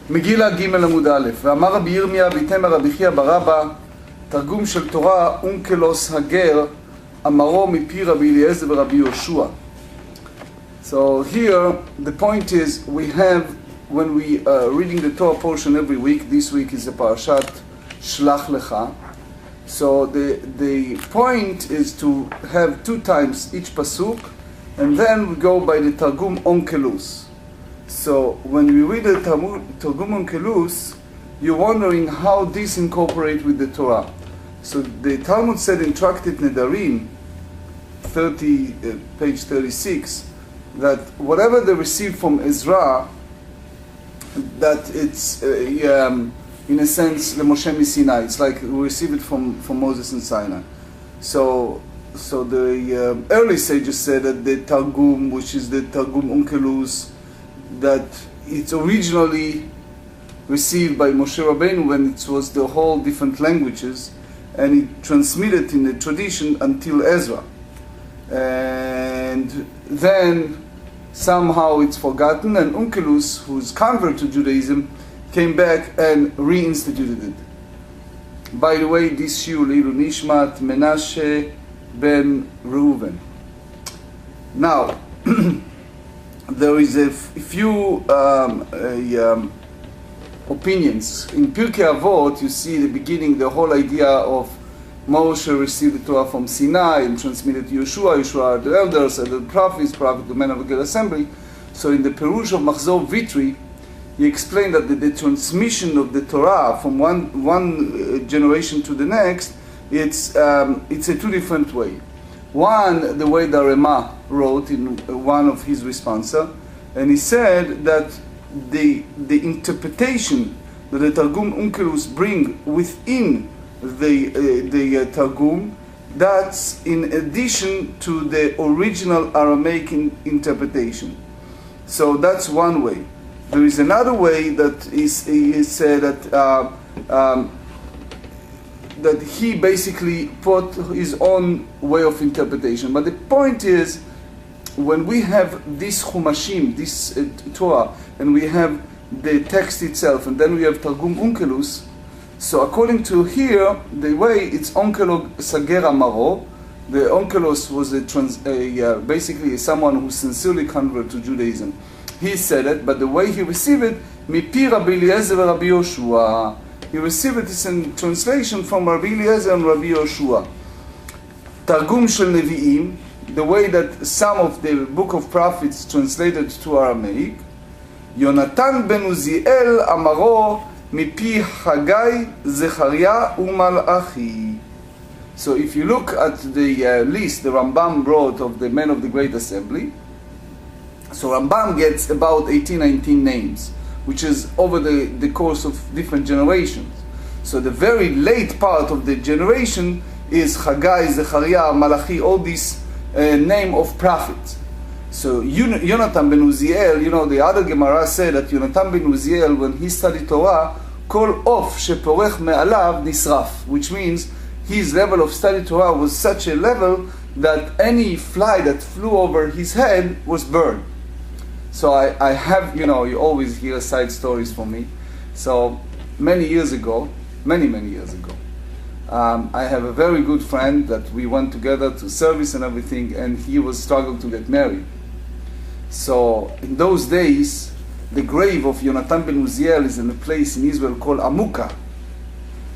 מגילה ג' עמוד א', ואמר רבי ירמיה ביתמר רבי חייא ברבא, תרגום של תורה אונקלוס הגר, אמרו מפי רבי אליעזר ורבי יהושע. So here the point is we have, when we are reading the Torah portion every week, this week is a parashat Shlach Lecha. So the point is to have two times each pasuk, and then we go by the Targum Onkelus. So when we read the Targum Onkelus, you're wondering how this incorporates with the Torah. So the Talmud said in Tractate Nedarim, page 36, that whatever they received from Ezra, that it's in a sense the Moshe P Sinai. It's like we receive it from Moses and Sinai. So the early sages said that the Targum, which is the Targum Onkelus, that it's originally received by Moshe Rabbeinu when it was the whole different languages, and it transmitted in the tradition until Ezra. And then somehow it's forgotten, and Onkelus, who's convert to Judaism, came back and reinstituted it. By the way, this shiur Ilu Nishmat Menashe ben Reuven. Now, there is a few opinions. In Pirkei Avot, you see the beginning, the whole idea of Moshe received the Torah from Sinai and transmitted to Yeshua. Yeshua are the elders and the prophets, prophet, the men of the great assembly. So in the Perush of Machzor Vitri, he explained that the transmission of the Torah from one generation to the next, it's a two different way. One, the way the Rema wrote in one of his responsa, and he said that the interpretation that the Targum Onkelus bring within the Targum, that's in addition to the original Aramaic interpretation. So that's one way. There is another way that he said that he basically put his own way of interpretation. But the point is, when we have this Chumashim, this Torah, and we have the text itself, and then we have Targum Onkelus, so according to here, the way it's Onkelog Sager Amaro, the Onkelos was basically someone who sincerely converted to Judaism. He said it, but the way he received it, Mipi Rabbi Eliezer and Rabbi Yoshua. He received it in translation from Rabbi Eliezer and Rabbi Yoshua. Targum Shel Nevi'im, the way that some of the Book of Prophets translated to Aramaic. Yonatan ben Uziel Amaro Mipi Hagai Zechariah Umalachi. So if you look at the list the Rambam wrote of the men of the Great Assembly, so Rambam gets about 18-19 names, which is over the course of different generations. So the very late part of the generation is Hagai, Zechariah, Malachi, all these name of prophets. So Yonatan ben Uziel, the other Gemara said that Yonatan ben Uziel, when he studied Torah, Kol of sheporech me'alav nisraf, which means his level of study Torah was such a level that any fly that flew over his head was burned. So I have, you always hear side stories from me. So many years ago, many years ago, I have a very good friend that we went together to service and everything, and he was struggling to get married. So in those days, the grave of Yonatan ben Uziel is in a place in Israel called Amuka.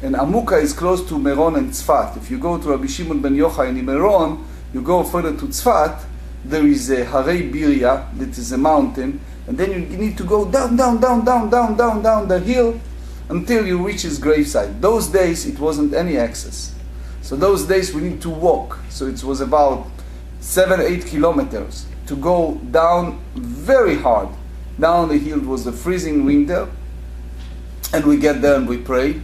And Amuka is close to Meron and Tzfat. If you go to Rabbi Shimon ben Yochai in Meron, you go further to Tzfat, there is a Harei Birya, that is a mountain, and then you need to go down the hill until you reach his gravesite. Those days it wasn't any access. So those days we need to walk. So it was about 7-8 kilometers to go down very hard. Down the hill. It was a freezing winter, and we get there and we pray.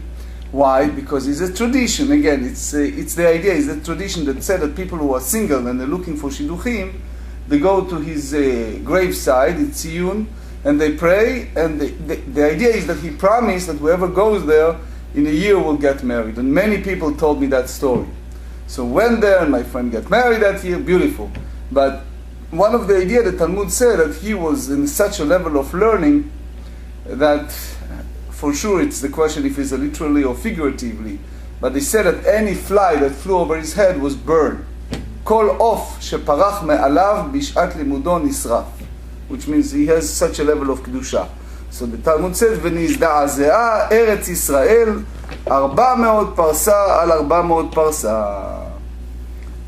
Why? Because it's a tradition. Again, it's the idea, it's the tradition that said that people who are single and they're looking for shidduchim, they go to his graveside, it's Tziyun, and they pray, and the idea is that he promised that whoever goes there in a year will get married. And many people told me that story. So went there, and my friend got married that year, beautiful. But one of the idea the Talmud said that he was in such a level of learning that for sure it's the question if it's literally or figuratively, but they said that any fly that flew over his head was burned. כל עוף שפרח מעליו בשעת לימודו נשרף, which means he has such a level of קדושה. So the Talmud says, ונזדעזעה ארץ ישראל 400 פרסה על 400 פרסה.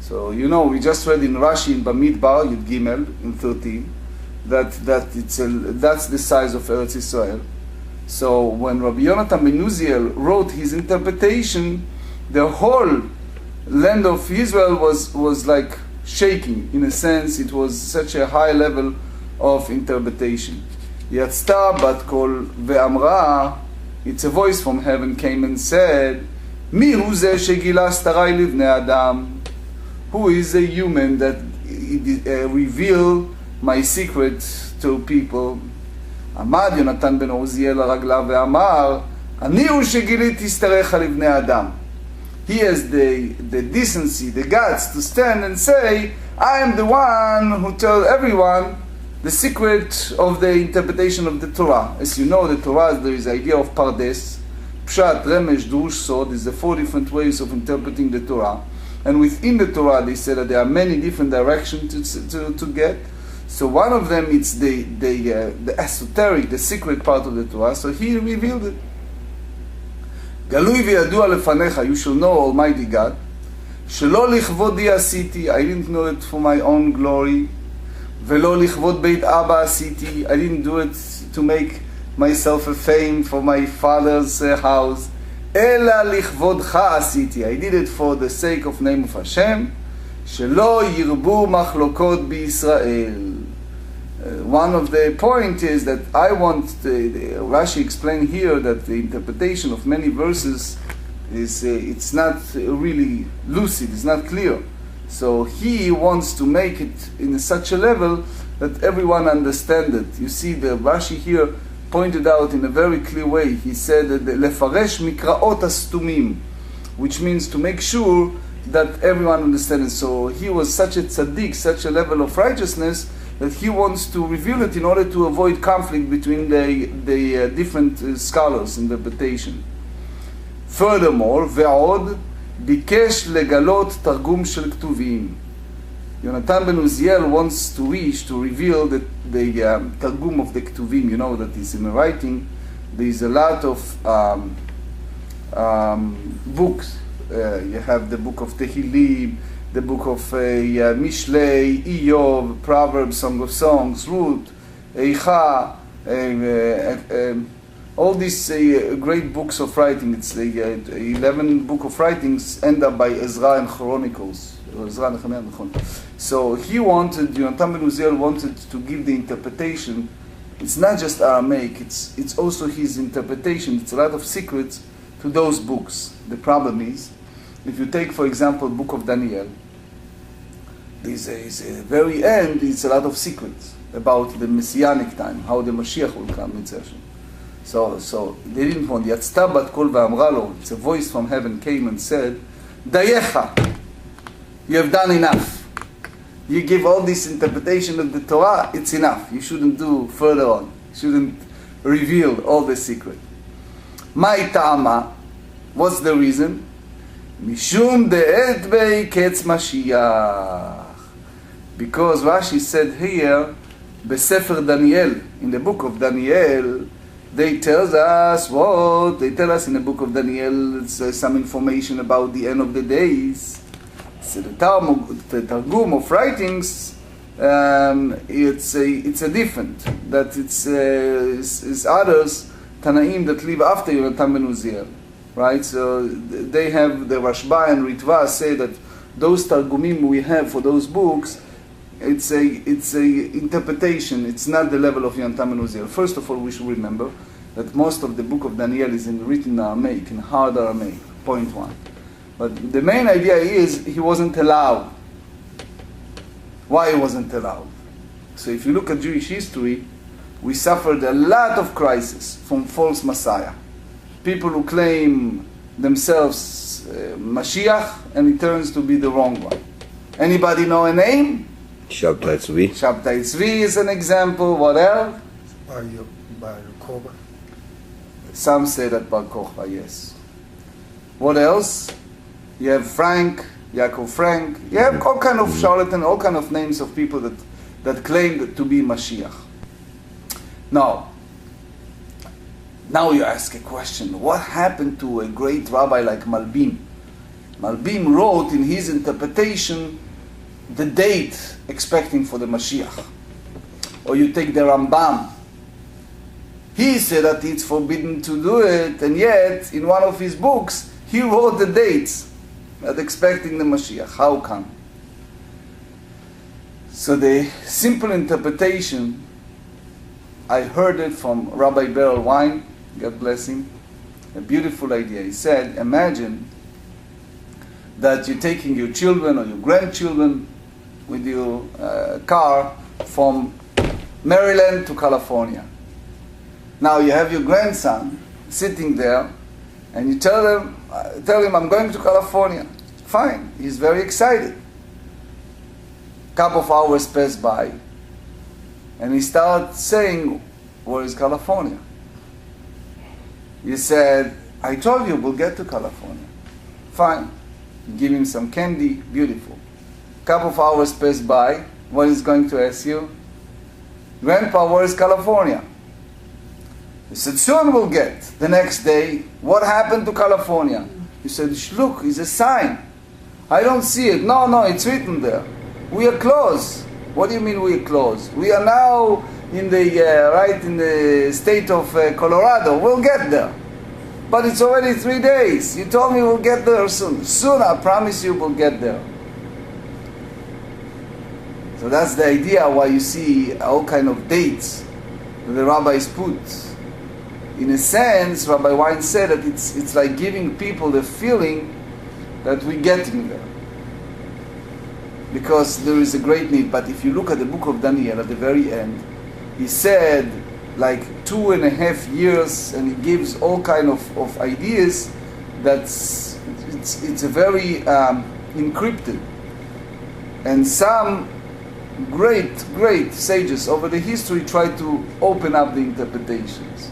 So you know, we just read in Rashi in Bamidbar, Yud Gimel, in 13, that's the size of Eretz Israel. So when Rabbi Yonatan ben Uziel wrote his interpretation, the whole land of Israel was like shaking. In a sense, it was such a high level of interpretation. יצתה בת קול ואמרה, it's a voice from heaven came and said, מי הוא זה שגילה סתרי לבני אדם? Who is a human that revealed my secret to people? עמד יונתן בן עוזיאל לרגליו ואמר, אני הוא שגיליתי סתריך לבני אדם. He has the decency, the guts to stand and say, I am the one who tells everyone the secret of the interpretation of the Torah. As you know, the Torah, there is the idea of pardes, pshat, remesh, drush, sod. There's the 4 different ways of interpreting the Torah. And within the Torah, they say that there are many different directions to get. So one of them is the esoteric, the secret part of the Torah. So he revealed it. גלוי וידוע לפניך, you shall know, Almighty God, שלא לכבודי עשיתי, I didn't know it for my own glory, ולא לכבוד בית אבא עשיתי, I didn't do it to make myself a fame for my father's house, אלא לכבודך עשיתי, I did it for the sake of name of Hashem, שלא ירבו מחלוקות בישראל. One of the point is that I want Rashi explained here that the interpretation of many verses is it's not really lucid, it's not clear. So he wants to make it in such a level that everyone understands it. You see, the Rashi here pointed out in a very clear way. He said that לפרש מקראות הסתומים, which means to make sure that everyone understands. So he was such a tzaddik, such a level of righteousness, that he wants to reveal it in order to avoid conflict between the different scholars' interpretation. Furthermore, ועוד ביקש לגלות תרגום של כתובים. Yonatan ben Uziel wants to reveal the Targum of the Ketuvim. You know that is in the writing. There is a lot of books. You have the book of Tehillim, the book of Mishlei, Iyov, Proverbs, Song of Songs, Ruth, Eicha, all these great books of writing. It's 11 book of writings end up by Ezra and Chronicles. So he wanted, Yonatan ben Uziel wanted to give the interpretation. It's not just Aramaic, it's also his interpretation. It's a lot of secrets to those books. The problem is, if you take, for example, Book of Daniel, there's a very end, it's a lot of secrets about the Messianic time, how the Mashiach will come, etc. So they didn't want, יצתה בת קול ואמרה לו, it's a voice from heaven came and said, דייך, you have done enough. You give all this interpretation of the Torah, it's enough. You shouldn't do further on. You shouldn't reveal all the secret. מהי טעמה? What's the reason? משום דעת בי קץ משיח. Because Rashi said here, בספר דניאל, in the book of Daniel, they tell us what? They tell us in the book of Daniel some information about the end of the days. So the Targum of writings, it's a different, that it's others, Tanaim that live after Yonatan ben Uziel, right? So they have, the Rashba and Ritva say that those Targumim we have for those books, it's a interpretation, it's not the level of Yonatan ben Uziel. First of all, we should remember that most of the book of Daniel is written in Aramaic, in hard Aramaic, point one. But the main idea is he wasn't allowed. Why he wasn't allowed? So if you look at Jewish history, we suffered a lot of crisis from false Messiah. People who claim themselves Mashiach and it turns to be the wrong one. Anybody know a name? Shabtai Tzvi. Shabtai Tzvi is an example. What else? Bar Yochai. Some say that Bar Kochba, yes. What else? You have Frank, Yaakov Frank. You have all kind of charlatan, all kind of names of people that claim to be Mashiach. Now you ask a question. What happened to a great rabbi like Malbim? Malbim wrote in his interpretation the date expecting for the Mashiach. Or you take the Rambam. He said that it's forbidden to do it, and yet in one of his books he wrote the dates that expecting the Mashiach. How come? So the simple interpretation, I heard it from Rabbi Beryl Wein, God bless him, a beautiful idea. He said, imagine that you're taking your children or your grandchildren with your car from Maryland to California. Now you have your grandson sitting there, and you tell him, I'm going to California. Fine, he's very excited. Couple of hours pass by, and he starts saying, where is California? You said, I told you we'll get to California. Fine. You give him some candy, beautiful. Couple of hours pass by, what is going to ask you? Grandpa, where is California? He said, soon we'll get. The next day, what happened to California? He said, look, it's a sign. I don't see it. No, it's written there. We are close. What do you mean we are close? We are now in the state of Colorado. We'll get there. But it's already 3 days. You told me we'll get there soon. Soon, I promise you we'll get there. So that's the idea why you see all kind of dates that the rabbis put. In a sense, Rabbi Wein said that it's like giving people the feeling that we're getting there. Because there is a great need. But if you look at the book of Daniel at the very end, he said like 2.5 years, and he gives all kind of ideas that's it's a very encrypted. And some great sages over the history try to open up the interpretations.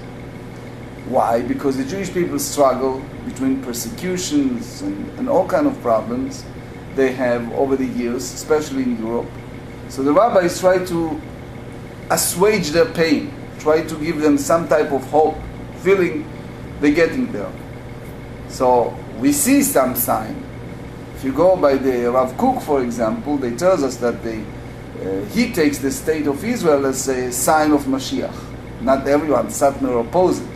Why? Because the Jewish people struggle between persecutions and all kind of problems they have over the years, especially in Europe. So the rabbis try to assuage their pain, try to give them some type of hope, feeling they're getting there. So we see some sign. If you go by the Rav Kook, for example, they tells us that he takes the state of Israel as a sign of Mashiach. Not everyone, Satmar oppose it.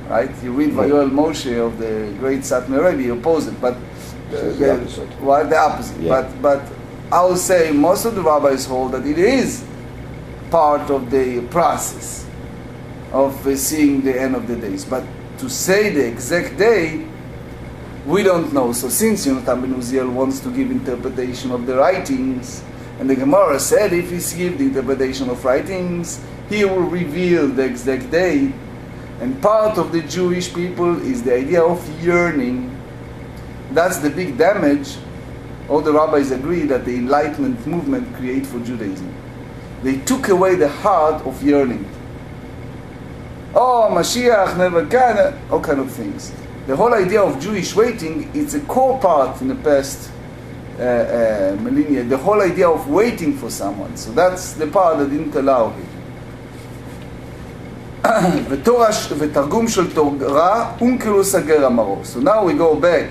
Right? You read Vayoel Moshe of the great Satmar Rebbe, he oppose it. But the opposite. Well, the opposite. Yeah. But I will say most of the rabbis hold that it is part of the process of seeing the end of the days. But to say the exact day, we don't know. So since Yonatan ben Uziel wants to give interpretation of the writings, and the Gemara said if he gives the interpretation of writings, he will reveal the exact day. And part of the Jewish people is the idea of yearning. That's the big damage. All the rabbis agree that the Enlightenment movement created for Judaism. They took away the heart of yearning. Oh, Mashiach never can, all kind of things. The whole idea of Jewish waiting, it's a core part in the past millennia. The whole idea of waiting for someone. So that's the part that didn't allow it. ותרגום של תורה, אונקלוס הגר אמרו. So now we go back.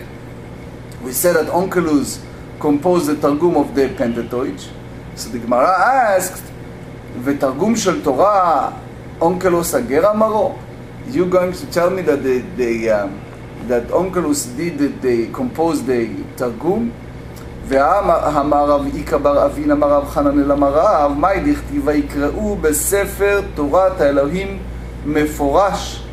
We said that Onkelos composed the Targum of the Pentateuch. So the Gemara asked, ותרגום של תורה, אונקלוס הגר אמרו? You going to tell me that that Onkelos they composed the Targum? והמערב איקה בר אבין אמר רב חנן אל המערב, מאי דכתיב ויקראו בספר תורת האלוהים מפורש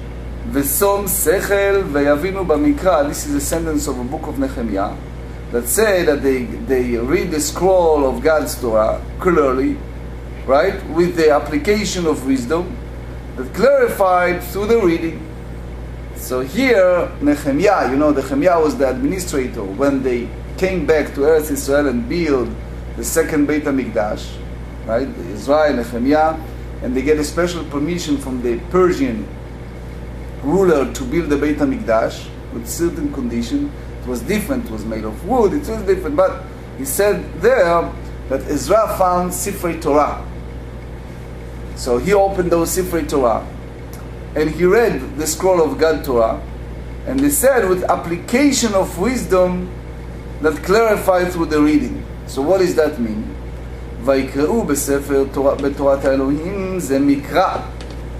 ושום שכל ויבינו במקרא. This is a sentence of a book of Nehemiah that say that they read the scroll of God's Torah clearly, right, with the application of wisdom that clarified through the reading. So here Nehemiah, Nehemiah was the administrator when they came back to Eretz Israel and built the second Beit HaMikdash, right, Israel, Nehemiah, and they get a special permission from the Persian ruler to build the Beit HaMikdash with certain condition. It was different, it was made of wood, it was different, but he said there that Ezra found Sifrei Torah. So he opened those Sifrei Torah and he read the scroll of God Torah, and they said with application of wisdom that clarified through the reading. So what does that mean? ויקראו בספר בתורת האלוהים זה מקרא,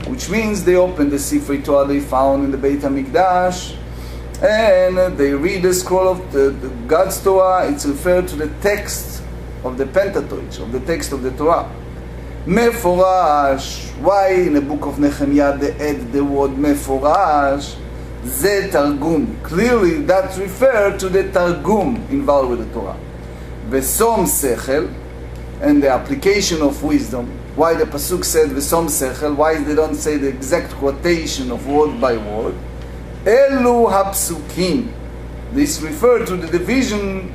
which means they opened the Sifrei Torah they found in the Beit HaMikdash and they read the scroll of the God's Torah. It's referred to the text of the Pentateuch, of the text of the Torah. מפורש, why in the book of Nehemiah they add the word מפורש? זה תרגום. Clearly that's referred to the Targum involved with the Torah. ושום שכל, and the application of wisdom. Why the pasuk said v'som sechel? Why they don't say the exact quotation of word by word? Elu hapsukim. This refers to the division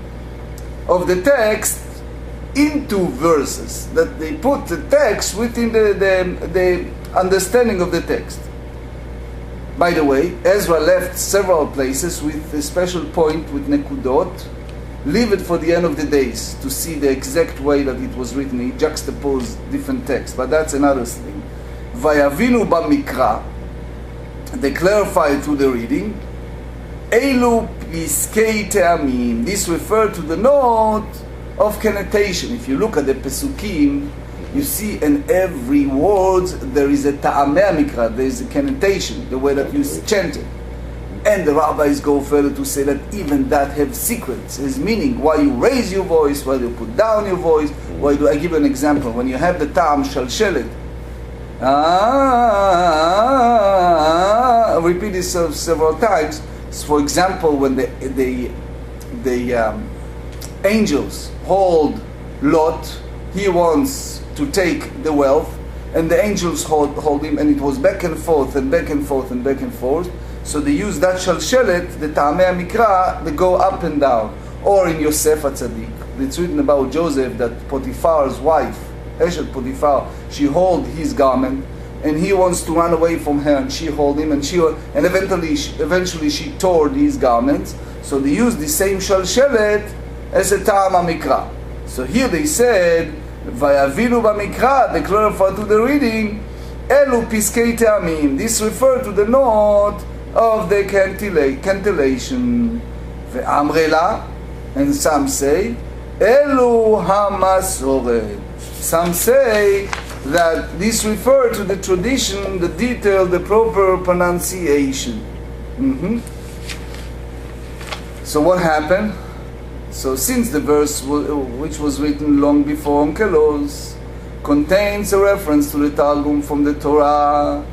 of the text into verses, that they put the text within the understanding of the text. By the way, Ezra left several places with a special point with nekudot. Leave it for the end of the days to see the exact way that it was written. He juxtaposed different texts, but that's another thing. Vayavinu b'mikra, they clarified through the reading. Elu piskei te'amim. This referred to the note of connotation. If you look at the pesukim, you see in every word there is a ta'ameh mikra, there is a connotation, the way that you chant it. And the rabbis go further to say that even that have secrets, has meaning. Why you raise your voice, why you put down your voice, why do I give you an example? When you have the ta'am shalshelet, repeat this several times. So for example, when the angels hold Lot, he wants to take the wealth, and the angels hold him, and it was back and forth and back and forth and back and forth. So they use that shalshelet, the ta'amei mikra, they go up and down. Or in Yosef HaTzadik, it's written about Joseph that Potiphar's wife, Eshet Potiphar, she hold his garment, and he wants to run away from her, and she hold him, and eventually she tore his garments. So they use the same shalshelet as a ta'amei mikra. So here they said, Vayavinu b'mikra, they clarify to the reading, Elu piskei te'amim. This referred to the note of the cantillation. Ve'amrela, and some say, Elu hamasoret. Some say that this referred to the tradition, the detail, the proper pronunciation. So what happened? So since the verse which was written long before Onkelos contains a reference to the Targum from the Torah,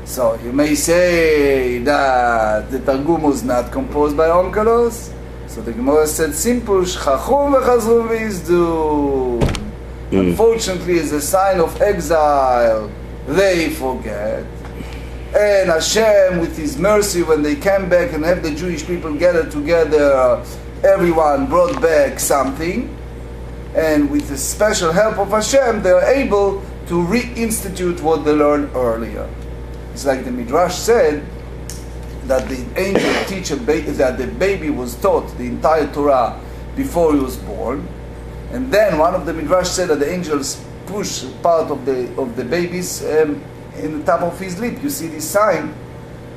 so you may say that the Targum was not composed by Onkelos. So the Gemara said simple, Shchachum v'chazru v'izdu. Unfortunately, as a sign of exile, they forget. And Hashem, with His mercy, when they came back and have the Jewish people gathered together, everyone brought back something. And with the special help of Hashem, they are able to reinstitute what they learned earlier. It's like the Midrash said that the angel teacher that the baby was taught the entire Torah before he was born, and then one of the Midrash said that the angels push part of the baby's in the top of his lip. You see this sign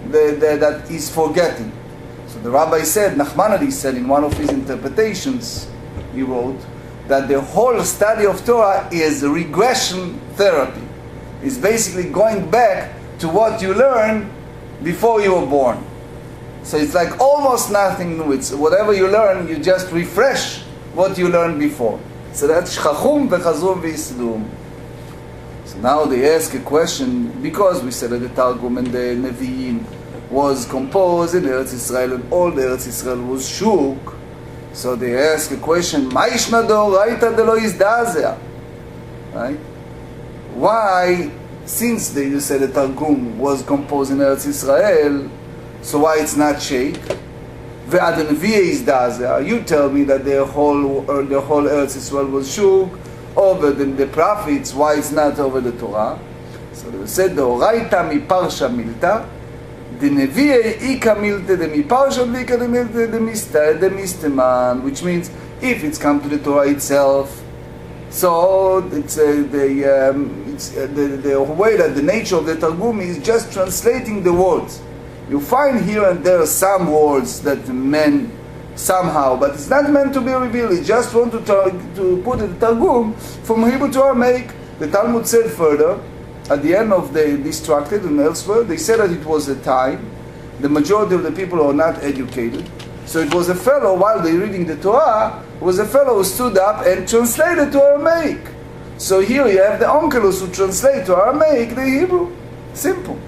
that he's forgetting. So the rabbi said, Nachmanides said in one of his interpretations, he wrote that the whole study of Torah is regression therapy. It's basically going back to what you learned before you were born. So it's like almost nothing new. It's whatever you learn, you just refresh what you learned before. So that's shchachum v'chazur v'isdum. So now they ask a question, because we said that the Targum and the Nevi'im was composed in Eretz Israel and all the Eretz Israel was shook. So they ask a question, Ma'ishna doraita delo izdazeh? Right? Why, since you said the Targum was composed in Eretz Israel, so why it's not shake? Ve'ad Nevi'eh izdazeh. You tell me that the whole Eretz Israel was shook over the prophets, why it's not over the Torah? So they said, Doraita mi parsha milta, The Nevi'e ika milte de mi parshot v'ika de milte de misteman, which means if it's come to the Torah itself, so it's the way that the nature of the Targum is just translating the words. You find here and there some words that meant somehow, but it's not meant to be revealed. It just want to put the Targum from Hebrew to Aramaic. The Talmud said further, at the end of this tractate and elsewhere, they said that it was a time, the majority of the people are not educated. So it was a fellow, while they're reading the Torah, was a fellow who stood up and translated to Aramaic. So here you have the onkelos who translate to Aramaic the Hebrew. Simple.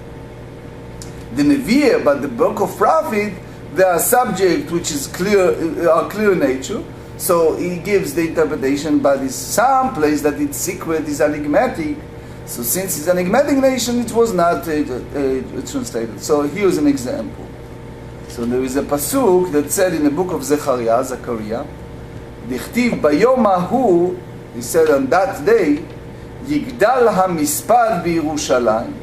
The Nevi'e, but the book of prophet, they are subject which is clear in nature. So he gives the interpretation, but it's some place that it's secret, is enigmatic. So since it's an enigmatic nation, it was not translated. So here's an example. So there is a pasuk that said in the book of Zechariah, Dichtiv bayom hahu, he said on that day, Yigdal ha-mispad b'Yerushalayim,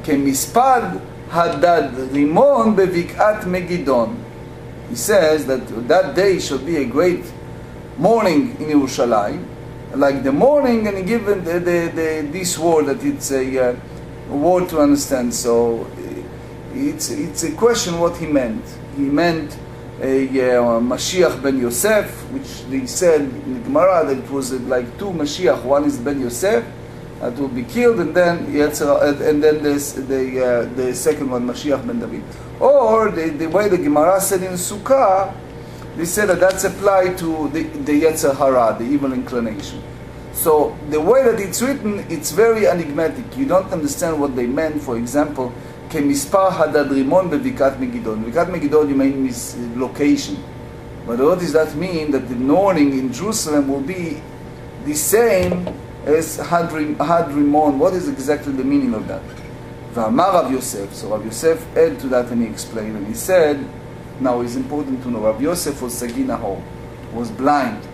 ke-mispad hadad rimon bevik'at Megidon. He says that that day should be a great morning in Yerushalayim, like the morning, and given this word that it's a word to understand. So it's a question what he meant. He meant a Mashiach ben Yosef, which they said in the Gemara that it was like two Mashiach. One is ben Yosef that will be killed, and then the second one Mashiach ben David. Or the way the Gemara said in Sukkah, they said that that's applied to the Yetzer Hara, the evil inclination. So the way that it's written, it's very enigmatic. You don't understand what they meant. For example, Kemispar Hadad Rimon bevikat Megidon. Vikat Megidon, you mean is location. But what does that mean? That the morning in Jerusalem will be the same as Had Rimon. What is exactly the meaning of that? V'amar Rav Yosef. So Rav Yosef added to that and he explained. And he said, now it's important to know, Rav Yosef was Sagi Nahor, was blind.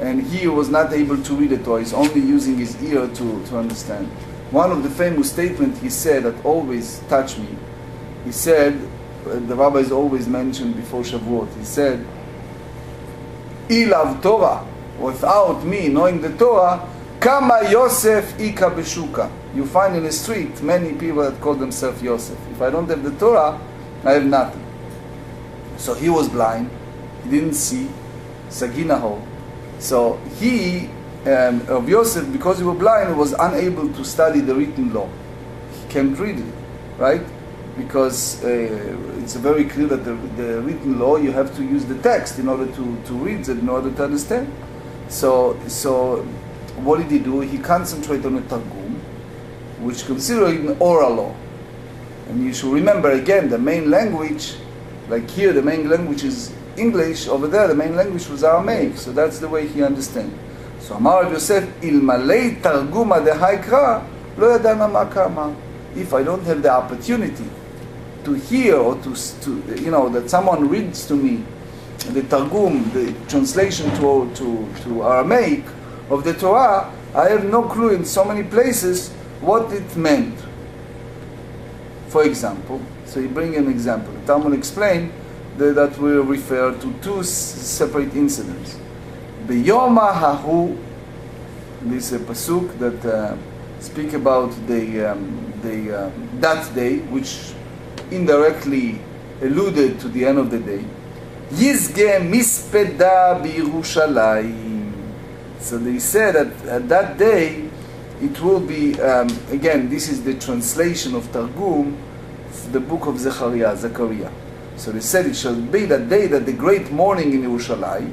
And he was not able to read the Torah. He's only using his ear to understand. One of the famous statements he said that always touched me. He said, the rabbis always mentioned before Shavuot, he said, Ilav Torah, without me knowing the Torah, Kama Yosef Ika Beshuka. You find in the street many people that call themselves Yosef. If I don't have the Torah, I have nothing. So he was blind, he didn't see, Sagi Nahor. So he, of Yosef, because he was blind, was unable to study the written law. He can't read it, right? Because it's very clear that the written law, you have to use the text in order to read it, in order to understand. So what did he do? He concentrated on the Targum, which considered an oral law. And you should remember again, the main language, like here, the main language is English. Over there, the main language was Aramaic. So that's the way he understands. So Amar Rav Yosef, Ilmalei Targuma de Haikra, Lo Yadana Ma Kama. If I don't have the opportunity to hear or to that someone reads to me the Targum, the translation to Aramaic of the Torah, I have no clue in so many places what it meant. For example, so you bring an example. The Talmud explained that we refer to two separate incidents. B'yoma hahu, this is a pasuk that speak about that day, which indirectly alluded to the end of the day. Yizge mispeda b'Yerushalayim. So they said that at that day it will be, again, this is the translation of Targum, the book of Zechariah. So they said it shall be that day, that the great morning in Yerushalayim,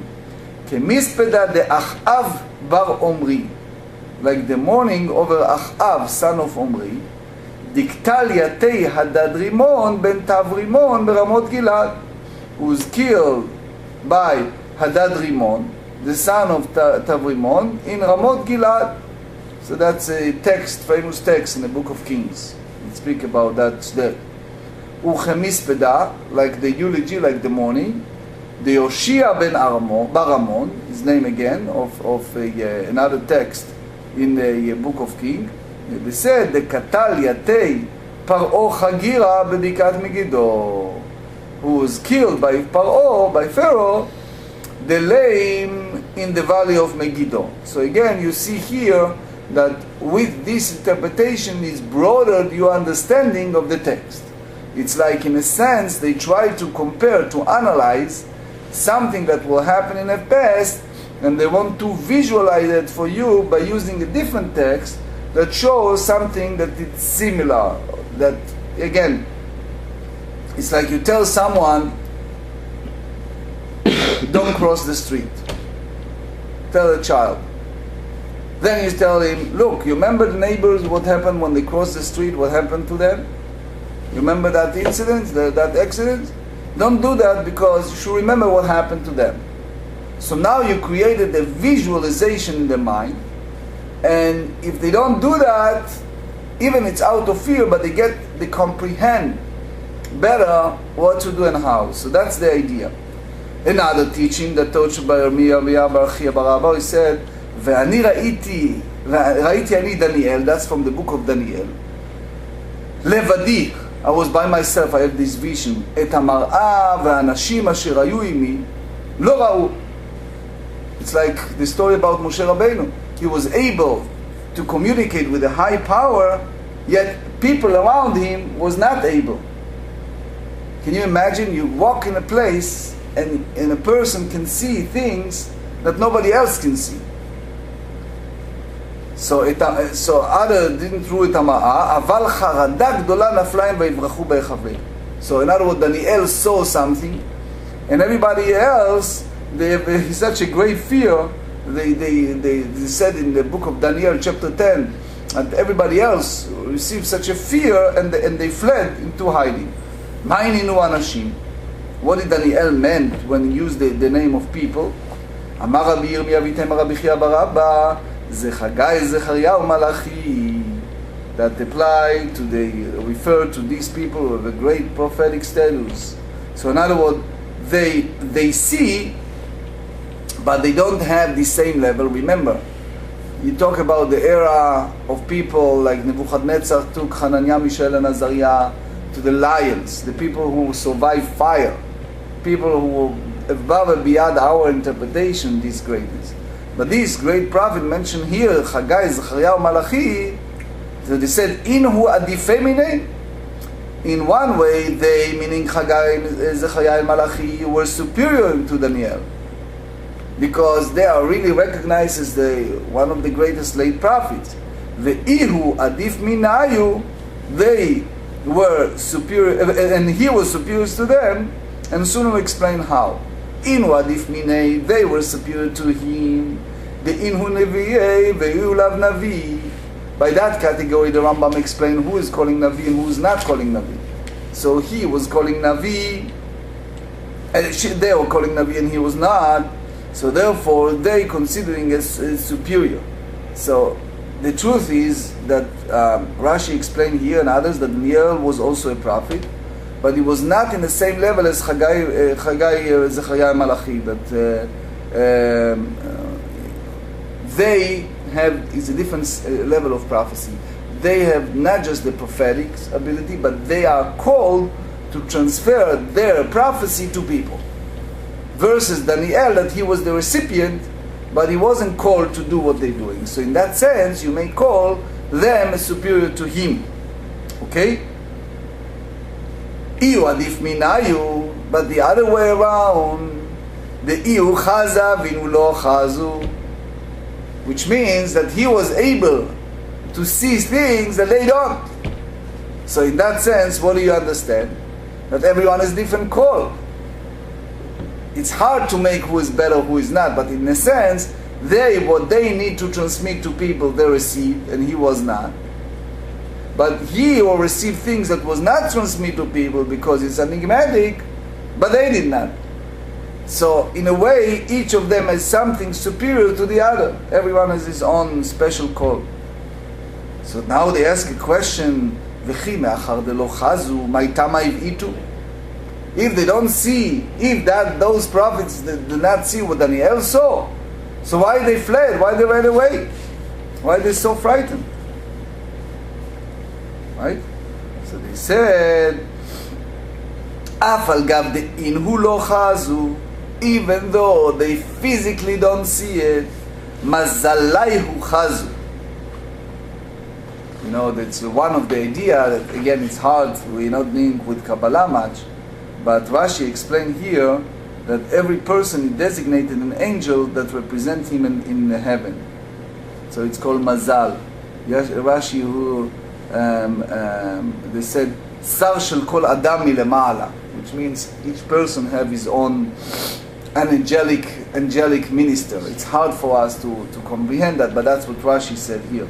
kemispeda de Achav bar Omri, like the morning over Achav, son of Omri, diktal yatei Hadad Rimon ben Tav Rimon beramot Gilad, who was killed by Hadad Rimon, the son of Tav Rimon, in Ramot Gilad. So that's a text, famous text in the Book of Kings. We speak about that today. Uchemispeda, like the eulogy, like the mourning. The Yoshia ben Baramon, his name again, of another text in the Book of Kings. They said, the Katal Yatei פרעה חגירה בבקעת מגידו, who was killed by Paro, by Pharaoh, the lame in the valley of Megiddo. So again, you see here that with this interpretation is broadened your understanding of the text. It's like, in a sense, they try to compare, to analyze something that will happen in the past, and they want to visualize it for you by using a different text that shows something that is similar. That, again, it's like you tell someone, don't cross the street. Tell a child. Then you tell him, look, you remember the neighbors, what happened when they crossed the street, what happened to them? You remember that incident, that accident? Don't do that, because you should remember what happened to them. So now you created a visualization in their mind, and if they don't do that, even it's out of fear, but they comprehend better what to do and how. So that's the idea. Another teaching that taught by Rabbi he said, ואני ראיתי אני דניאל, that's from the book of Daniel, לבדי, I was by myself, I had this vision, את המראה והאנשים אשר היו עמי לא ראו. It's like the story about Moshe Rabbeinu. He was able to communicate with a high power, yet people around him was not able. Can you imagine? You walk in a place and a person can see things that nobody else can see. So other didn't rule את המראה, אבל חרדה גדולה נפלה הם ויברחו בהיחבא. So in other words, Daniel saw something, and everybody else, they have such a great fear. They said in the book of Daniel, chapter 10, that everybody else received such a fear, and they fled into hiding. מה עניינו אנשים? What did Daniel meant when he used the name of people? אמר רבי ירמיה ויתמר רבי חייא בר אבא, זה חגי זכריהו מלאכי. That apply to refer to these people with a great prophetic status. So in other words, they see, but they don't have the same level. Remember, you talk about the era of people like Nebuchadnezzar took Hananiah, Mishael, and Azariah to the lions, the people who survived fire, people who were above and beyond our interpretation, this greatness. But this great prophet mentioned here, Chagai, Zechariah, Malachi, so they said, Inhu adife minei. In one way, they, meaning Chagai, Zechariah, and Malachi, were superior to Daniel, because they are really recognized as one of the greatest late prophets. Ve'ihu adif minayu, they were superior, and he was superior to them, and soon we'll explain how. Inu adif minei, they were superior to him. The inhu nevi'ei, ve'ihu lav navi. By that category, the Rambam explained who is calling navi and who is not calling navi. So he was calling navi, and they were calling navi, and he was not. So therefore, they considering as superior. So the truth is that Rashi explained here and others that Daniel was also a prophet, but he was not in the same level as Chagai, Zechariah, and Malachi. But they is a different level of prophecy. They have not just the prophetic ability, but they are called to transfer their prophecy to people. Versus Daniel, that he was the recipient, but he wasn't called to do what they're doing. So in that sense, you may call them superior to him. Okay? Iu adif minayu, but the other way around, the iu chaza vinu lo chazu, which means that he was able to see things that they don't. So in that sense, what do you understand? That everyone is different call. It's hard to make who is better, who is not, but in a sense, what they need to transmit to people, they received, and he was not. But he will receive things that was not transmitted to people because it's enigmatic, but they did not. So in a way, each of them has something superior to the other. Everyone has his own special call. So now they ask a question, וכי מאחר דלא חזו, מה איתם הבעיתו? If they don't see, those prophets do not see what Daniel saw, so why they fled? Why they ran away? Why are they so frightened? Right? So they said, אף על גב דאין הוא לא חזו, even though they physically don't see it, מזלי הוא חזו. You know, that's one of the idea that, again, it's hard, we're not dealing with Kabbalah much, but Rashi explained here that every person is designated an angel that represents him in heaven. So it's called Mazal. Rashi, who they said, Sar shel kol adam milema'ala, which means each person have his own angelic minister. It's hard for us to comprehend that, but that's what Rashi said here.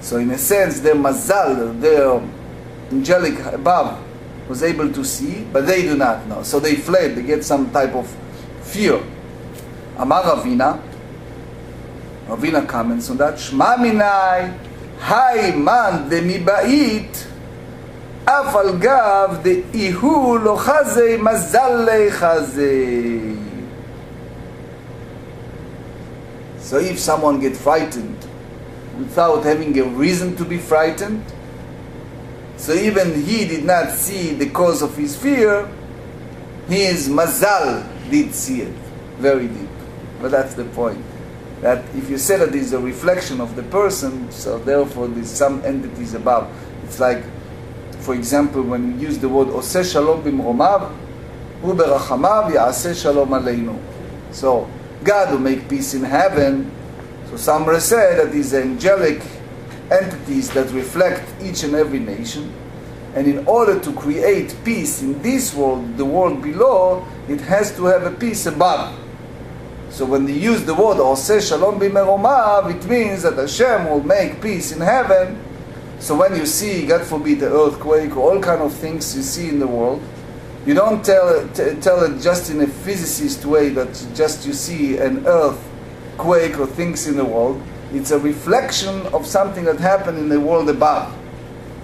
So in a sense, their Mazal, their angelic above, was able to see, but they do not know. So they fled, they get some type of fear. Amar Ravina comments on that, Shma minai, hai man de mibait, af al gav de ihu lo chazei mazal le chazei. So if someone gets frightened without having a reason to be frightened, so even he did not see the cause of his fear, his mazal did see it very deep. But that's the point. That if you say that it's a reflection of the person, so therefore there's some entities above. It's like, for example, when you use the word Oseh Shalom b'mromav, hu berachamav ya'aseh shalom aleinu. So God will make peace in heaven. So some say that these angelic entities that reflect each and every nation, and in order to create peace in this world, the world below, it has to have a peace above. So when they use the word Oseh Shalom b'meromav, it means that Hashem will make peace in heaven. So when you see, God forbid, the earthquake or all kind of things you see in the world, you don't tell it just in a physicist way that just you see an earthquake or things in the world. It's a reflection of something that happened in the world above.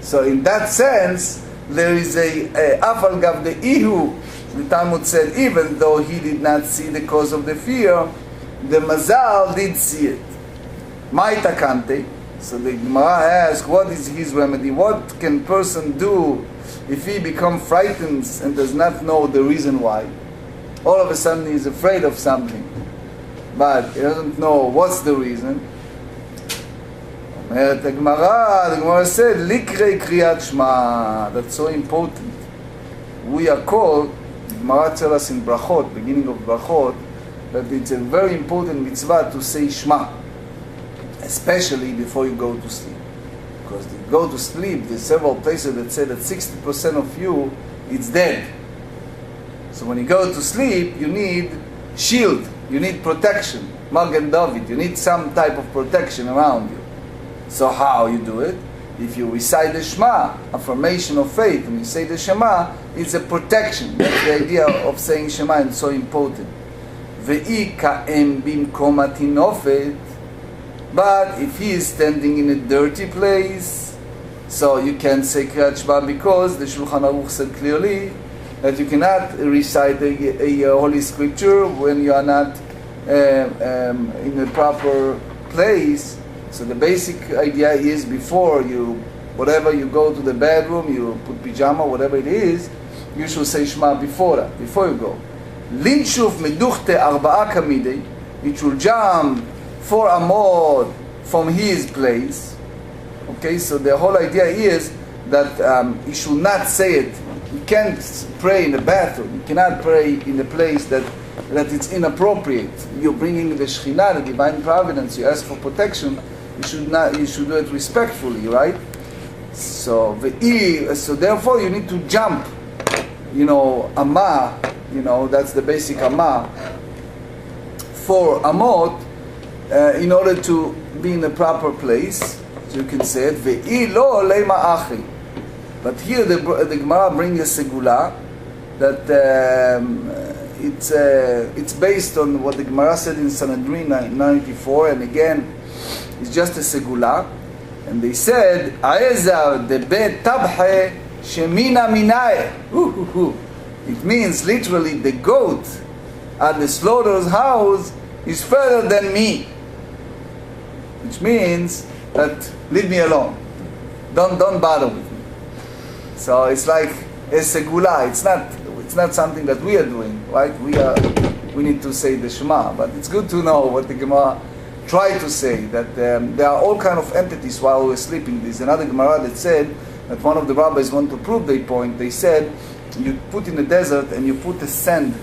So in that sense, there is a afal gav de ihu. The Talmud said, even though he did not see the cause of the fear, the Mazal did see it. Ma'ita kante. So the Gemara asks, what is his remedy? What can person do if he becomes frightened and does not know the reason why? All of a sudden he is afraid of something, but he doesn't know what's the reason. The Gemara said, Likrei kriyat shma. That's so important. We are called, the Gemara tells us in Brachot, beginning of Brachot, that it's a very important mitzvah to say Shema, especially before you go to sleep. Because you go to sleep, there's several places that say that 60% of you, it's dead. So when you go to sleep, you need shield, you need protection, Magen David, you need some type of protection around you. So how you do it? If you recite the Shema, affirmation of faith, and you say the Shema, it's a protection. That's the idea of saying Shema, and it's so important. Ve'i ka'em bimkom hatinofet. But if he is standing in a dirty place, so you can't say Kriyat Shema, because the Shulchan Aruch said clearly that you cannot recite a holy scripture when you are not in a proper place. So the basic idea is before you, whatever you go to the bedroom, you put pajama, whatever it is, you should say Shema before that, before you go. Linshuf meduchte arba'a kamidei, it will jump 4 amot from his place. Okay, so the whole idea is that he should not say it. You can't pray in the bathroom. You cannot pray in a place that it's inappropriate. You're bringing the Shekhinah, the divine providence. You ask for protection. You should not. You should do it respectfully, right? So therefore you need to jump. You know, amma. You know, that's the basic amma. 4 amot. In order to be in the proper place, so you can say it, Ve'i lo leima achi. But here the Gemara brings a segula that it's based on what the Gemara said in Sanhedrin 94, and again, it's just a segula. And they said, Aezar de bet tabhe shemina minae. It means literally the goat at the slaughter's house is further than me. Which means that leave me alone. Don't bother with me. So it's like a segula. It's not something that we are doing, right? We need to say the Shema, but it's good to know what the Gemara tried to say, that there are all kind of entities while we're sleeping. There's another Gemara that said that one of the rabbis want to prove their point. They said you put in the desert and you put the sand,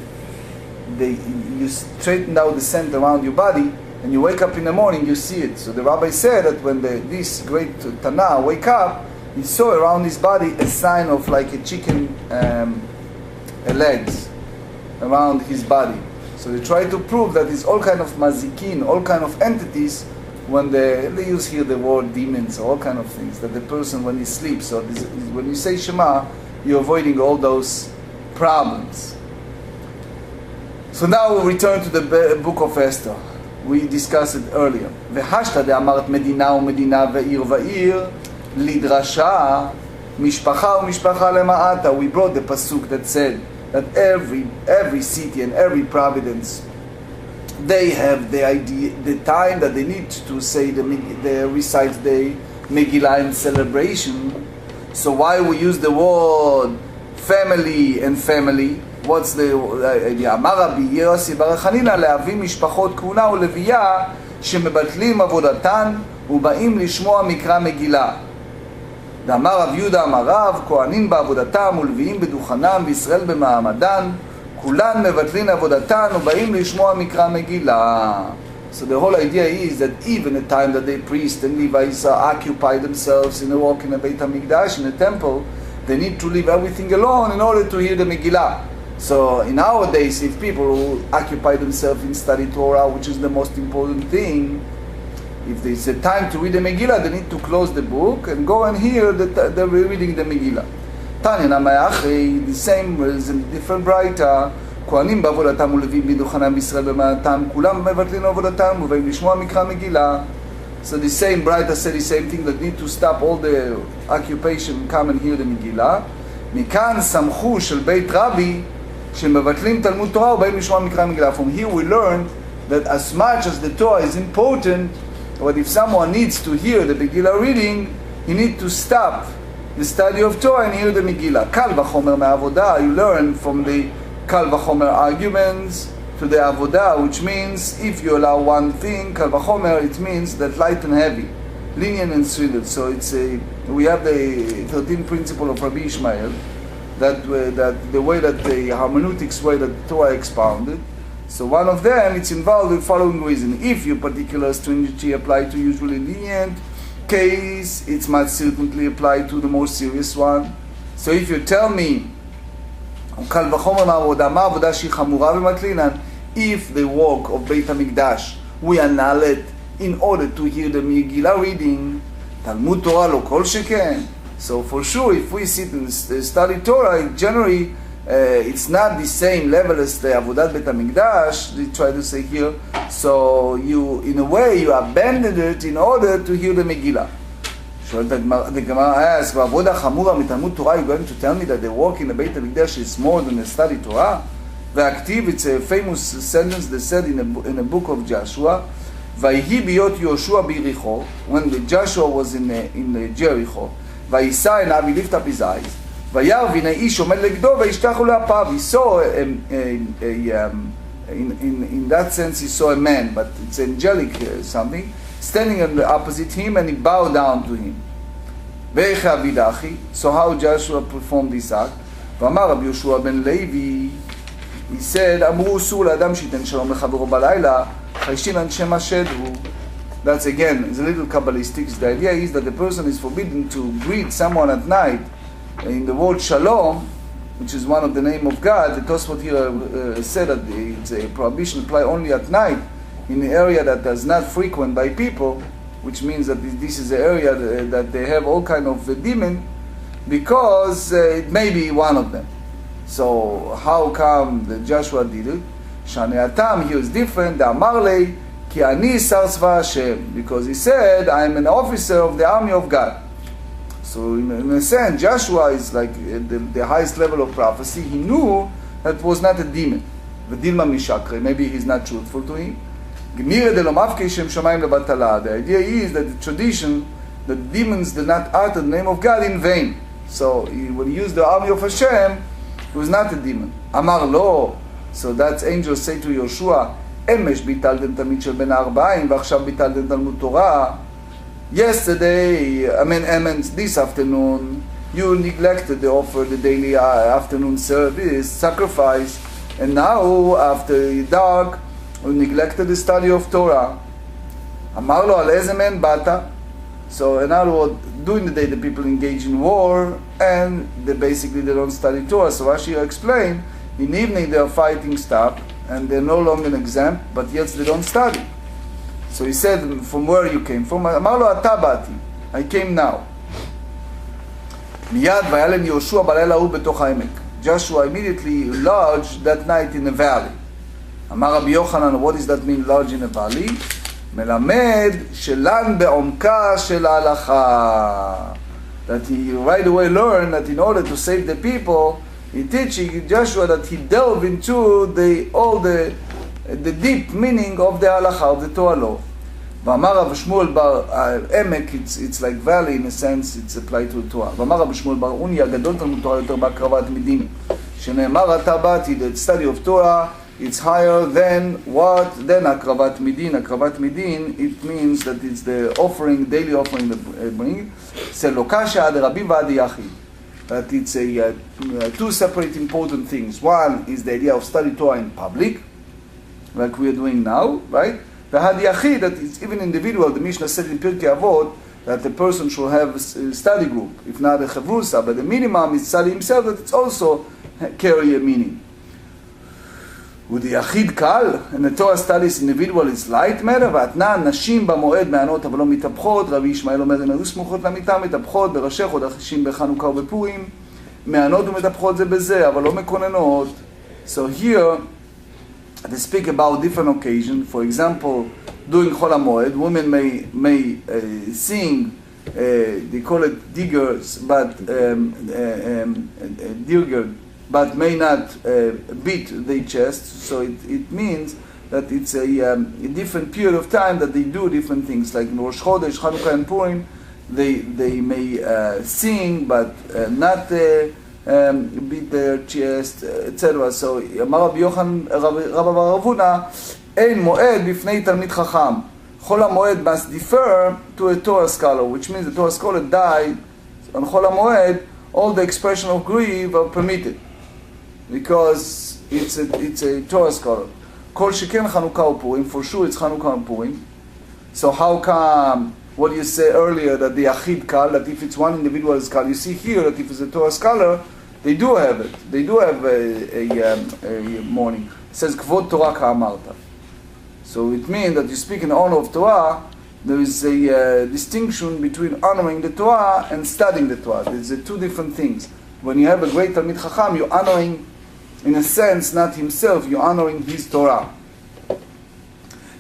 you straighten out the sand around your body, and you wake up in the morning, you see it. So the rabbi said that when this great Tana wake up, he saw around his body a sign of like a chicken legs around his body. So they try to prove that it's all kind of mazikin, all kind of entities, when they use here the word demons, all kind of things, that the person when he sleeps, so when you say Shema, you're avoiding all those problems. So now we'll return to the Book of Esther. We discussed it earlier. והשתא דאמרת מדינה ומדינה ועיר ועיר לדרשה משפחה ומשפחה למעטה. We brought the pasuk that said that every city and every providence, they have the idea, the time that they need to say they recite the Megillah in celebration. So why we use the word family and family? What's the idea? אמר רבי יוסי בר חנינא להביא משפחות כהונה ולוויה שמבטלים עבודתן ובאים לשמוע מקרא מגילה. דאמר רב יהודה אמר רב, כהנים בעבודתם ולוויים בדוכנם וישראל במעמדן, כולן מבטלין עבודתן ובאים לשמוע מקרא מגילה. So the whole idea is that even the time that the priests and Levites occupy themselves in the walk in the Beit HaMikdash, in the temple, they need to leave everything alone in order to hear the Megillah. So in our days, if people occupy themselves in study Torah, which is the most important thing, if there's a time to read the Megillah, they need to close the book and go and hear the reading the Megillah. Tanya Namayachri, the same is a different writer. כהנים בעבודתם ולוויים בדוכנם בישראל במעמדם, כולם מבטלים עבודתם ובאים לשמוע מקרא מגילה. So the same writer said the same thing, that need to stop all the occupation, come and hear the Megillah. מכאן סמכו של בית רבי שמבטלים תלמוד תורה ובאים לשמוע מקרא מגילה. From here we learned that as much as the Torah is important, but if someone needs to hear the Megillah reading, he needs to stop the study of Torah and hear the Megillah. קל וחומר מהעבודה, you learn from the Kal Vachomer arguments to the Avodah, which means if you allow one thing, Kal Vachomer, it means that light and heavy, lenient and shriveled. So we have the 13th principle of Rabbi Ishmael, that the way that the hermeneutics way that the Torah expounded. So one of them, it's involved with the following reason. If your particular stringency apply to usually lenient case, it must certainly apply to the more serious one. So if you tell me, קל וחומר מהעבודה, מה העבודה שהיא חמורה ומקלינן? If the work of Beit HaMikdash we annul it in order to hear the Megillah reading, Talmud Torah lo kol sheken. So for sure, if we sit and study Torah, generally it's not the same level as the Avodat Beit HaMikdash, they try to say here. So you, in a way, you abandoned it in order to hear the Megillah. The Gemara asks, "V'avoda chamura mitalmud Torah." You're going to tell me that the work in the Beit HaMikdash is more than the study Torah? Ve'aktiv, it's a famous sentence they said in the book of Joshua. Vayhi biyot Yoshua b'Yericho, when Joshua was in Jericho. Vayisa elav, he lifted up his eyes. Vayar v'nei ish omed legdo v'yishtachu le'apav. He saw in that sense he saw a man, but it's angelic something, standing on the opposite him, and he bowed down to him. So how Joshua performed this act? ואמר רבי יהושע בן לוי, he said, אמרו אסור לאדם שייתן שלום לחברו בלילה, חיישין אנשי משד הוא. That's again, it's a little Kabbalistic. The idea is that the person is forbidden to greet someone at night. In the word shalom, which is one of the name of God, the Tosfot here said that it's a prohibition apply only at night in an area that is not frequent by people, which means that this is an area that they have all kind of demon, because it may be one of them. So how come that Joshua did it? Shani Atam here is different. The Amarlei ki ani sar tzva Hashem, because he said, I am an officer of the army of God. So in a sense, Joshua is like the highest level of prophecy. He knew that was not a demon. V'dilma mishakre, maybe he's not truthful to him. The idea is that the tradition, that demons did not utter the name of God in vain. So when he used the army of Hashem, it was not a demon. Amar lo. So that angel say to Yoshua, אמש ביטלתם תלמיד של בן הארבעים ועכשיו ביטלתם תלמוד תורה. Yesterday, this afternoon, you neglected the offer, the daily afternoon service, sacrifice, and now, after dark, you neglected the study of Torah. אמר לו, על איזה מן באת? So, in other words, during the day, the people engage in war, and they don't study Torah. So Rashi explained, in the evening, their fighting stopped, and they're no longer exempt, but yet they don't study. So he said, from where you came from? אמר לו, אתה באתי. I came now. מיד והיה להם יהושע בלילה ההוא בתוך העמק. Joshua immediately lodged that night in a valley. אמר רבי יוחנן, what does that mean, lodge in a valley? מלמד שלן בעומקה של ההלכה. That he right away learned that in order to save the people, he teaching Joshua that he delved into the deep meaning of the halacha, of the Torah law. ואמר רב שמואל בר עמק, it's like valley in a sense, it's applied to the Torah. ואמר רב שמואל בר עוני, הגדול תלמוד תורה יותר בהקרבת מדין. שנאמר אתה באתי, the study of Torah, it's higher than what? Than הקרבת מדין. הקרבת מדין, it means that it's the offering, daily offering that bring. זה לא קשה עד רבים ועד יחיד. That it's two separate important things. One is the idea of study Torah in public, like we are doing now, right? V'had yachid, that it's even individual. The Mishnah said in Pirkei Avot that the person should have a study group, if not a chavrusa, but the minimum is study himself, that it's also carry a meaning. With the yachid kal, and the Torah studies individual is light matter, והתנא נשים במועד מענות אבל לא מתהפכות, רבי ישמעאל אומר הן היו סמוכות למיטה, מתהפכות בראשי חודשים בחנוכה ובפורים, מענות ומתהפכות זה בזה, אבל לא מקוננות. So here, they speak about different occasions. For example, during Chol HaMoed, women may sing, they call it diggers, but may not beat their chest. So it means that it's a different period of time that they do different things. Like in Rosh Chodesh, Chanukah and Purim, they may sing, but not beat their chest, etc. So אמר רבי יוחנן רבא בר אבונה, אין מועד בפני תלמיד חכם. חול המועד must defer to a Torah scholar, which means the Torah scholar died on חול המועד, all the expression of grief are permitted, because it's a Torah scholar. כל שכן חנוכה ופורים, for sure it's חנוכה and Purim. So how come, what you say earlier, that the Yachid Kal, that if it's one individual is Kal, you see here that if it's a Torah scholar, they do have it. They do have a mourning. It says, Kvod Torah Ka'amarta. So it means that you speak in honor of Torah, there is a distinction between honoring the Torah and studying the Torah. There's two different things. When you have a great Talmid Chacham, you're honoring, in a sense, not himself, you're honoring his Torah.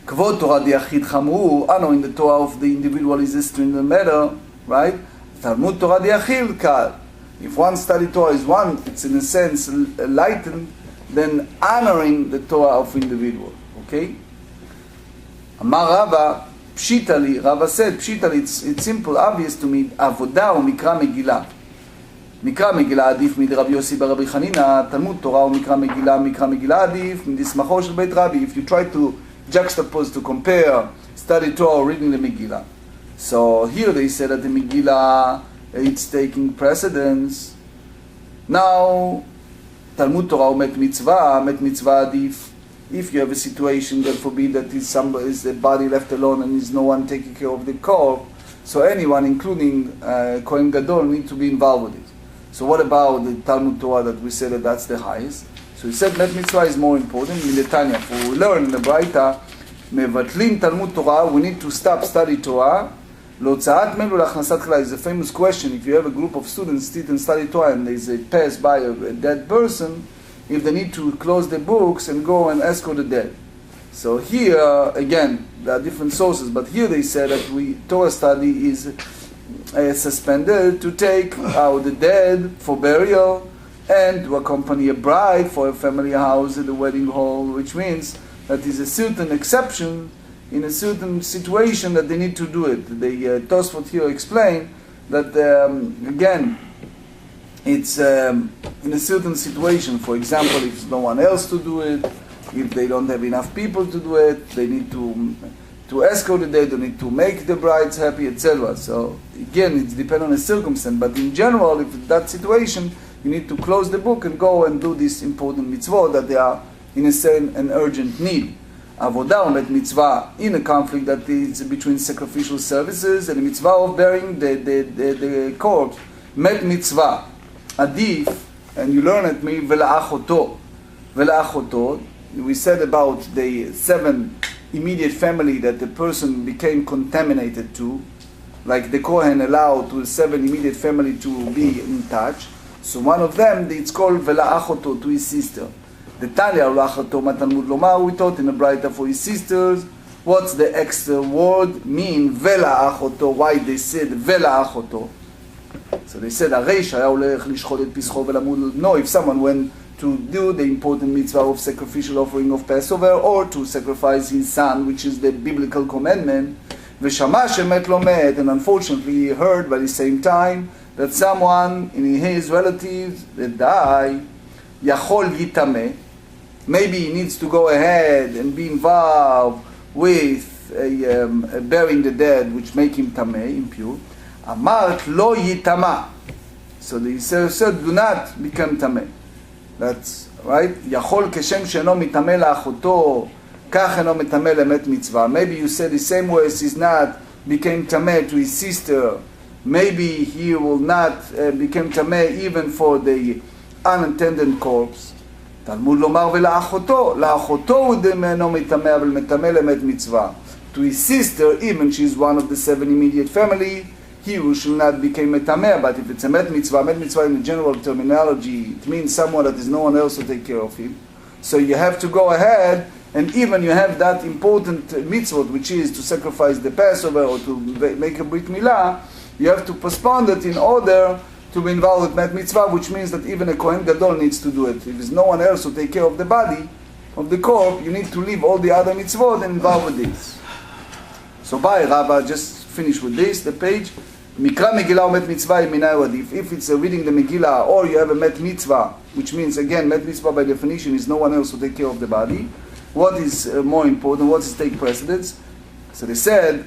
Kvod Torah Diachid Chamu, honoring the Torah of the individual is a string matter, right? Talmud Torah Diachid Kal. If one study Torah is one, it's in a sense lightened, then honoring the Torah of individual. Okay? Amar Rava, Pshitali, Rava said, Pshitali, it's simple, obvious to me, Avodah or Mikra Megillah. מקרא מגילה עדיף מדי רבי יוסי ברבי חנינא, תלמוד תורה ומקרא מגילה עדיף מדי סמכו של בית רבי. If you try to juxtapose, to compare study Torah or reading the Megillah. So here they say that the Megillah, it's taking precedence. Now, Talmud Torah met mitzvah עדיף. If you have a situation that forbid that is a body left alone and is no one taking care of the corpse, so anyone, including Kohen Gadol, need to be involved with it. So what about the Talmud Torah that we said that that's the highest? So he said Met Mitzvah is more important. In the Tanya, for we learn in the Braita, Mevatlin Talmud Torah, we need to stop study Torah. L'otzaat melu l'achnasat chlal is a famous question. If you have a group of students sit and study Torah and there's a pass by a dead person, if they need to close their books and go and escort the dead. So here, again, there are different sources, but here they say that Torah study is suspended to take out the dead for burial and to accompany a bride for a family house at the wedding hall, which means that is a certain exception in a certain situation that they need to do it. The Tosfot here explain that, again, it's in a certain situation. For example, if there's no one else to do it, if they don't have enough people to do it, they need to escort the date, they need to make the brides happy, etc. So again, it depends on the circumstance, but in general, if it's that situation, you need to close the book and go and do this important mitzvot that they are in a certain and urgent need. Avodah or met mitzvah in a conflict that is between sacrificial services and the mitzvah of burying the corpse. Met mitzvah, adif, and you learn it me vela'achoto. Vela'achoto, we said about the 7 immediate family that the person became contaminated to, like the Kohen allowed to the 7 immediate family to be in touch. So one of them, it's called vela'achoto, to his sister. The Talia Ulachato Talmud Lomar, we taught in the Braita for his sisters. What's the extra word mean? Vela achoto. Why they said vela achoto? So they said Areish היה הולך לשחוט את פסחו ולמוד. No, if someone went to do the important mitzvah of sacrificial offering of Passover or to sacrifice his son, which is the biblical commandment, ושמע שמת לו מת, and unfortunately he heard by the same time that someone in his relatives that died, יכול יטמא. Maybe he needs to go ahead and be involved with burying the dead, which make him tameh, impure. Amart lo yitama. So the Yisrael said, do not become tameh. That's right. Yachol keshem she'eno mitameh la'achoto, kach eno mitameh lemet mitzvah. Maybe you said the same way as he's not became tameh to his sister. Maybe he will not become tameh even for the unattended corpse. תלמוד לומר ולאחותו, לאחותו הוא דמנו מטמא, אבל מטמא למת מצווה. To his sister, even she is one of the 7 immediate family, he who shall not become מטמא, but if it's a met mitzvah in the general terminology, it means someone that is no one else to take care of him. So you have to go ahead, and even you have that important mitzvot, which is to sacrifice the Passover or to make a brit milah, you have to postpone it in order to be involved with met mitzvah, which means that even a Kohen Gadol needs to do it. If there's no one else to take care of the body, of the corpse, you need to leave all the other mitzvot and involve with this. So by Rabbah, just finish with this, the page. Mikra Megillah or met mitzvah yeminai adif. If it's reading the Megillah or you have a met mitzvah, which means again, met mitzvah by definition is no one else to take care of the body. What is more important? What is take precedence? So they said,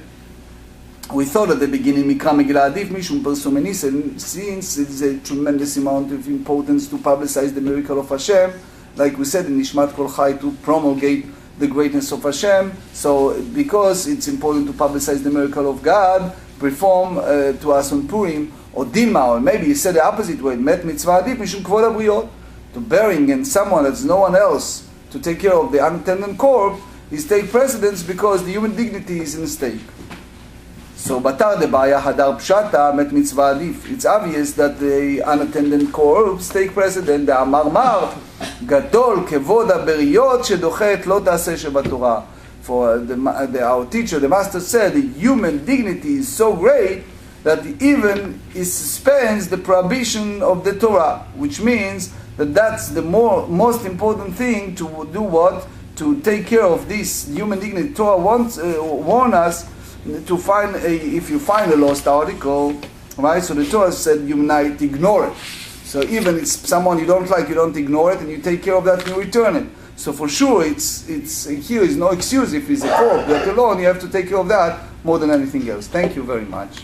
we thought at the beginning, Mikra Megillah adif mishum persumeni, since it is a tremendous amount of importance to publicize the miracle of Hashem, like we said in Nishmat Kol Chai, to promulgate the greatness of Hashem. So because it's important to publicize the miracle of God, perform to us on Purim, or Dilma, or maybe you said the opposite way, Met Mitzvah adif mishum kvod habriot, to burying and someone that's no one else to take care of the unattended corpse is take precedence because the human dignity is in stake. So, batar de baya hadar pshata met mitzvah adif. It's obvious that the unattended corpse take precedent. The amar mar gadol kevod haberiyot shedochet lo taseh shebatorah. For our teacher, the master said, the human dignity is so great that even it suspends the prohibition of the Torah, which means that that's the most important thing to do what? To take care of this human dignity. Torah warns us to find if you find a lost article, right? So the Torah said you might ignore it. So even it's someone you don't like, you don't ignore it, and you take care of that and you return it. So for sure, it's here is no excuse if it's a corpse. Let alone you have to take care of that more than anything else. Thank you very much.